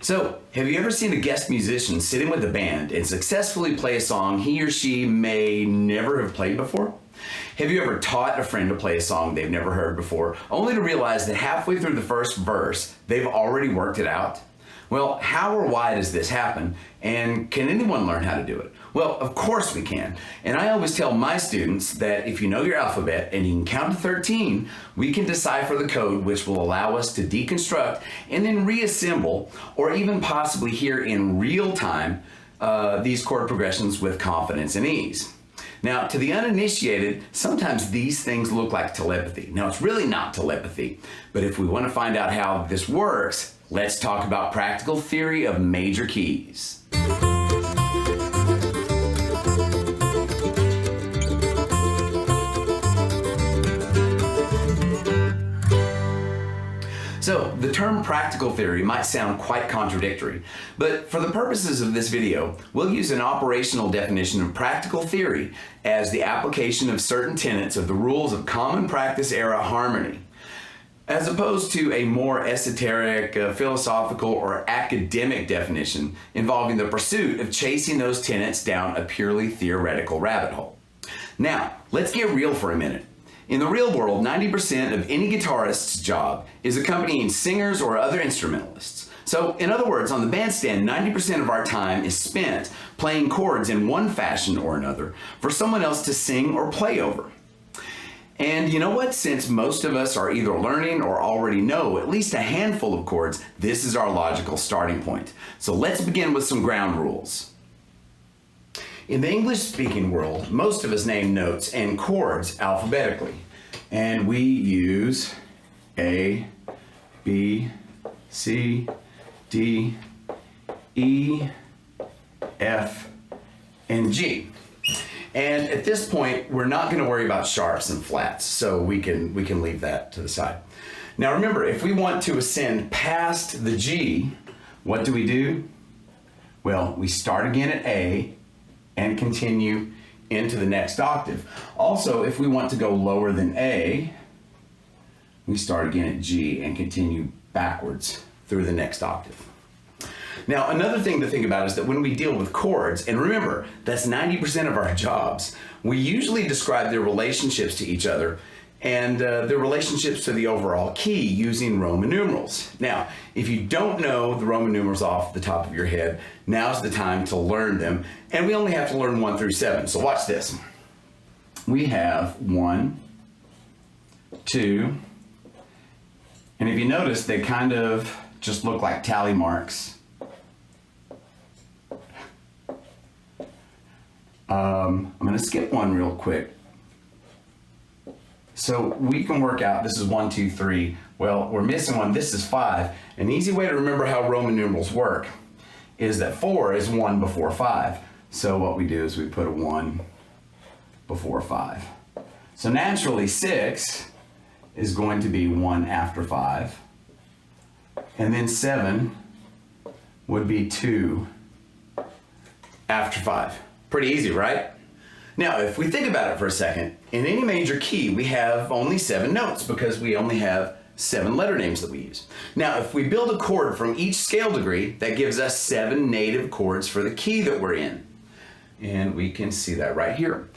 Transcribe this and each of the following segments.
So, have you ever seen a guest musician sitting with a band and successfully play a song he or she may never have played before? Have you ever taught a friend to play a song they've never heard before, only to realize that halfway through the first verse, they've already worked it out? Well, how or why does this happen? And can anyone learn how to do it? Well, of course we can. And I always tell my students that if you know your alphabet and you can count to 13, we can decipher the code which will allow us to deconstruct and then reassemble, or even possibly hear in real time, these chord progressions with confidence and ease. Now, to the uninitiated, sometimes these things look like telepathy. Now, it's really not telepathy, but if we want to find out how this works, let's talk about practical theory of major keys. So, the term practical theory might sound quite contradictory, but for the purposes of this video, we'll use an operational definition of practical theory as the application of certain tenets of the rules of common practice era harmony, as opposed to a more esoteric, philosophical, or academic definition involving the pursuit of chasing those tenets down a purely theoretical rabbit hole. Now, let's get real for a minute. In the real world, 90% of any guitarist's job is accompanying singers or other instrumentalists. So, in other words, on the bandstand, 90% of our time is spent playing chords in one fashion or another for someone else to sing or play over. And you know what? Since most of us are either learning or already know at least a handful of chords, this is our logical starting point. So let's begin with some ground rules. In the English-speaking world, most of us name notes and chords alphabetically, and we use A, B, C, D, E, F, and G. And at this point, we're not going to worry about sharps and flats, so we can leave that to the side. Now remember, if we want to ascend past the G, what do? Well, we start again at A and continue into the next octave. Also, if we want to go lower than A, we start again at G and continue backwards through the next octave. Now, another thing to think about is that when we deal with chords, and remember, that's 90% of our jobs, we usually describe their relationships to each other and their relationships to the overall key using Roman numerals. Now, if you don't know the Roman numerals off the top of your head, now's the time to learn them, and we only have to learn 1 through 7. So watch this. We have 1, 2, and if you notice, they kind of just look like tally marks. I'm going to skip one real quick. So we can work out, this is 1, 2, 3. Well, we're missing one, this is 5. An easy way to remember how Roman numerals work is that 4 is 1 before 5. So what we do is we put a 1 before 5. So naturally 6 is going to be 1 after 5. And then 7 would be 2 after 5. Pretty easy, right? Now, if we think about it for a second, in any major key, we have only 7 notes because we only have 7 letter names that we use. Now, if we build a chord from each scale degree, that gives us 7 native chords for the key that we're in. And we can see that right here.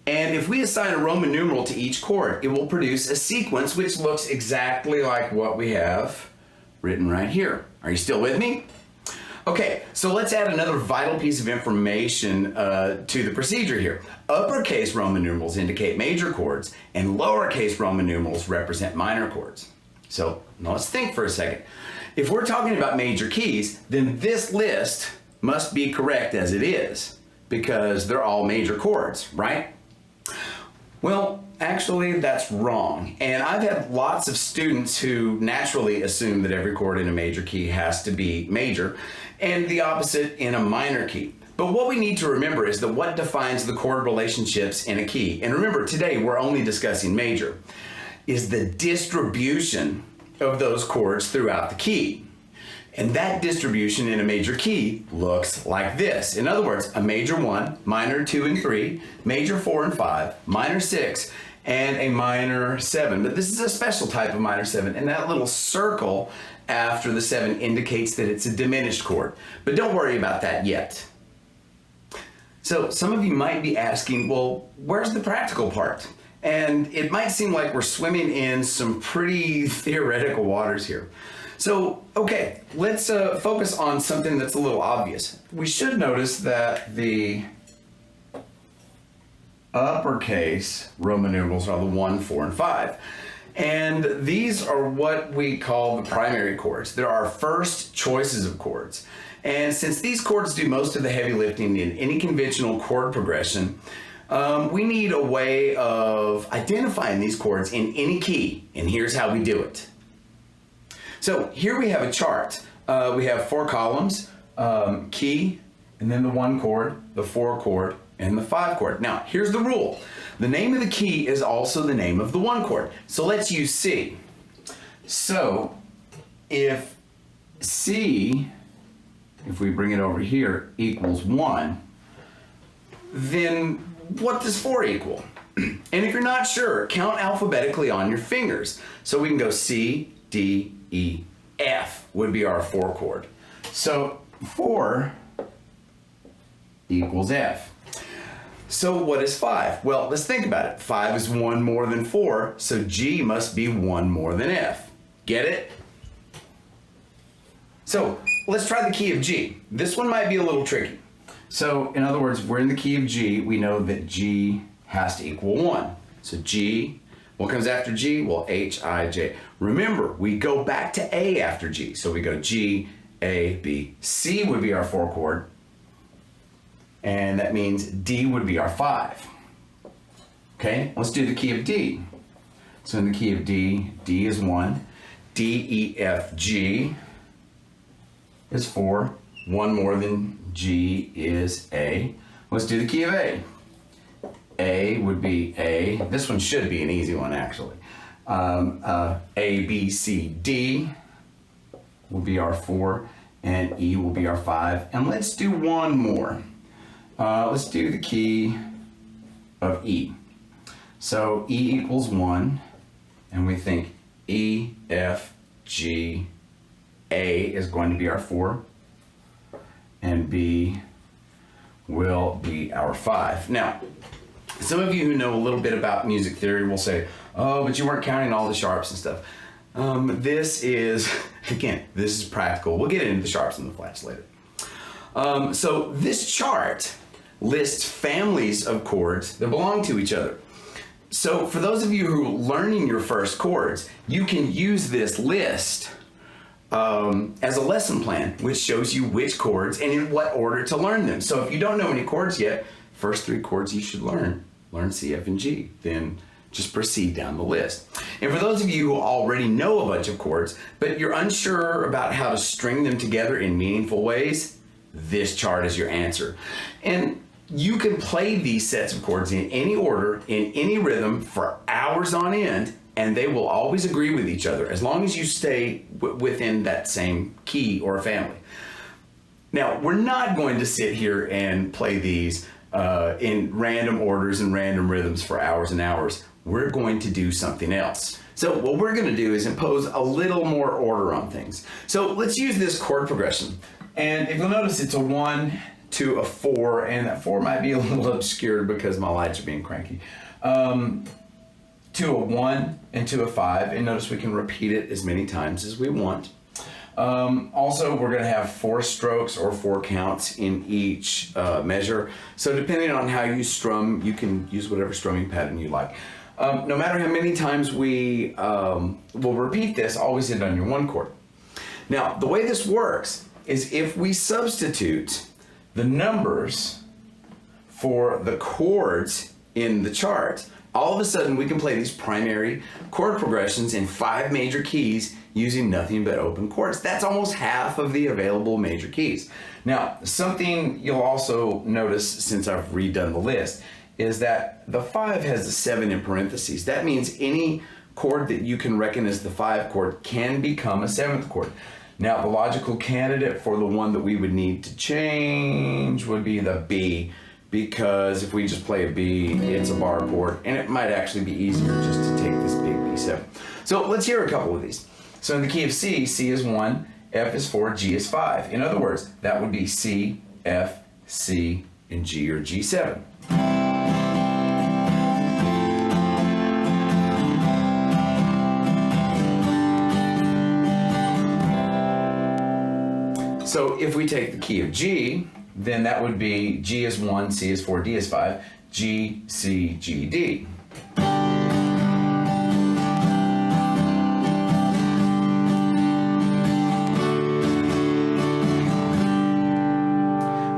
And if we assign a Roman numeral to each chord, it will produce a sequence which looks exactly like what we have written right here. Are you still with me? Okay, so let's add another vital piece of information to the procedure here. Uppercase Roman numerals indicate major chords, and lowercase Roman numerals represent minor chords. So now let's think for a second. If we're talking about major keys, then this list must be correct as it is, because they're all major chords, right? Well, actually, that's wrong. And I've had lots of students who naturally assume that every chord in a major key has to be major, and the opposite in a minor key. But what we need to remember is that what defines the chord relationships in a key, and remember today we're only discussing major, is the distribution of those chords throughout the key. And that distribution in a major key looks like this. In other words, a major 1, minor 2 and 3, major 4 and 5, minor 6, and a minor 7. But this is a special type of minor 7, and that little circle after the 7 indicates that it's a diminished chord. But don't worry about that yet. So some of you might be asking, well, where's the practical part? And it might seem like we're swimming in some pretty theoretical waters here. So, okay, let's focus on something that's a little obvious. We should notice that the uppercase Roman numerals are the 1, 4, and 5. And these are what we call the primary chords. They're our first choices of chords. And since these chords do most of the heavy lifting in any conventional chord progression, we need a way of identifying these chords in any key, and here's how we do it. So here we have a chart. We have 4 columns, key, and then the 1 chord, the 4 chord, and the 5 chord. Now, here's the rule. The name of the key is also the name of the 1 chord. So let's use C. So if C, if we bring it over here, equals 1, then what does 4 equal? And if you're not sure, count alphabetically on your fingers. So we can go C, D, E, F would be our 4 chord. So 4 equals F. So what is 5? Well, let's think about it. 5 is 1 more than 4, so G must be 1 more than F. Get it? So let's try the key of G. This one might be a little tricky. So in other words, we're in the key of G. We know that G has to equal 1. So G, what comes after G? Well, H, I, J. Remember, we go back to A after G. So we go G, A, B. C would be our 4 chord. And that means D would be our 5. Okay, let's do the key of D. So in the key of D, D is 1. D, E, F, G is 4. 1 more than G is A. Let's do the key of A. A would be A. This one should be an easy one, actually. A, B, C, D will be our 4, and E will be our 5. And let's do one more. Let's do the key of E. So E equals 1, and we think E, F, G, A is going to be our 4, and B will be our 5. Now, some of you who know a little bit about music theory will say, oh, but you weren't counting all the sharps and stuff. This is, again, this is practical. We'll get into the sharps and the flats later. So this chart lists families of chords that belong to each other. So for those of you who are learning your first chords, you can use this list as a lesson plan, which shows you which chords and in what order to learn them. So if you don't know any chords yet, first 3 chords you should learn C, F, and G. Then just proceed down the list. And for those of you who already know a bunch of chords, but you're unsure about how to string them together in meaningful ways, this chart is your answer. And you can play these sets of chords in any order, in any rhythm for hours on end, and they will always agree with each other as long as you stay within that same key or family. Now, we're not going to sit here and play these in random orders and random rhythms for hours and hours. We're going to do something else. So what we're going to do is impose a little more order on things. So let's use this chord progression. And if you'll notice, it's a 1 to a 4, and that 4 might be a little obscured because my lights are being cranky. To a 1 and to a 5, and notice we can repeat it as many times as we want. Also, we're going to have 4 strokes or 4 counts in each measure. So depending on how you strum, you can use whatever strumming pattern you like. No matter how many times we will repeat this, always hit on your 1 chord. Now, the way this works is if we substitute the numbers for the chords in the chart, all of a sudden we can play these primary chord progressions in 5 major keys using nothing but open chords. That's almost half of the available major keys. Now, something you'll also notice since I've redone the list is that the 5 has a 7 in parentheses. That means any chord that you can reckon as the 5 chord can become a 7th chord. Now, the logical candidate for the one that we would need to change would be the B, because if we just play a B, it's a bar chord, and it might actually be easier just to take this big B7. So let's hear a couple of these. So in the key of C, C is 1, F is 4, G is 5. In other words, that would be C, F, C, and G, or G7. So if we take the key of G, then that would be G is 1, C is 4, D is 5, G, C, G, D.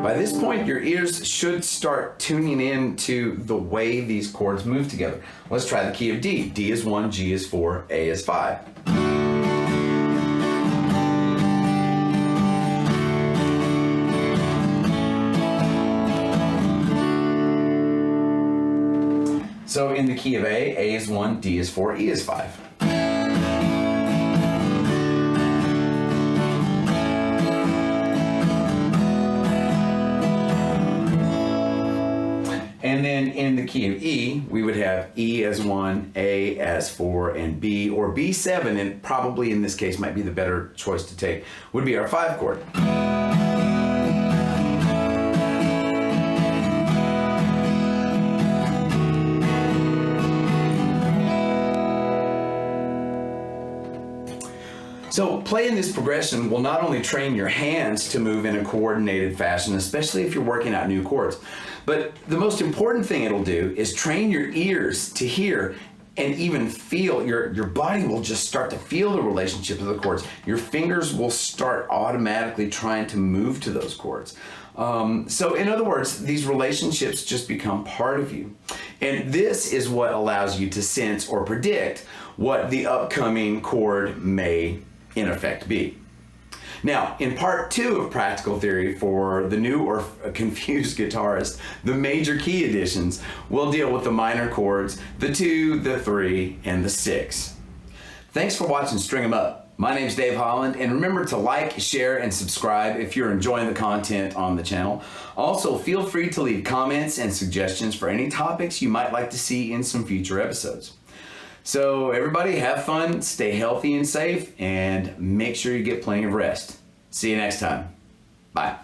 By this point, your ears should start tuning in to the way these chords move together. Let's try the key of D. D is 1, G is 4, A is 5. So in the key of A is 1, D is 4, E is 5. And then in the key of E, we would have E as 1, A as 4, and B, or B7, and probably in this case might be the better choice to take, would be our 5 chord. So playing this progression will not only train your hands to move in a coordinated fashion, especially if you're working out new chords, but the most important thing it'll do is train your ears to hear and even feel. Your body will just start to feel the relationship of the chords. Your fingers will start automatically trying to move to those chords. So in other words, these relationships just become part of you. And this is what allows you to sense or predict what the upcoming chord may in effect be. Now, in part 2 of practical theory for the new or confused guitarist, the major key additions, we'll deal with the minor chords, the 2, the 3, and the 6. Thanks for watching String 'em Up. My name's Dave Holland, and remember to like, share, and subscribe if you're enjoying the content on the channel. Also, feel free to leave comments and suggestions for any topics you might like to see in some future episodes. So everybody have fun, stay healthy and safe, and make sure you get plenty of rest. See you next time. Bye.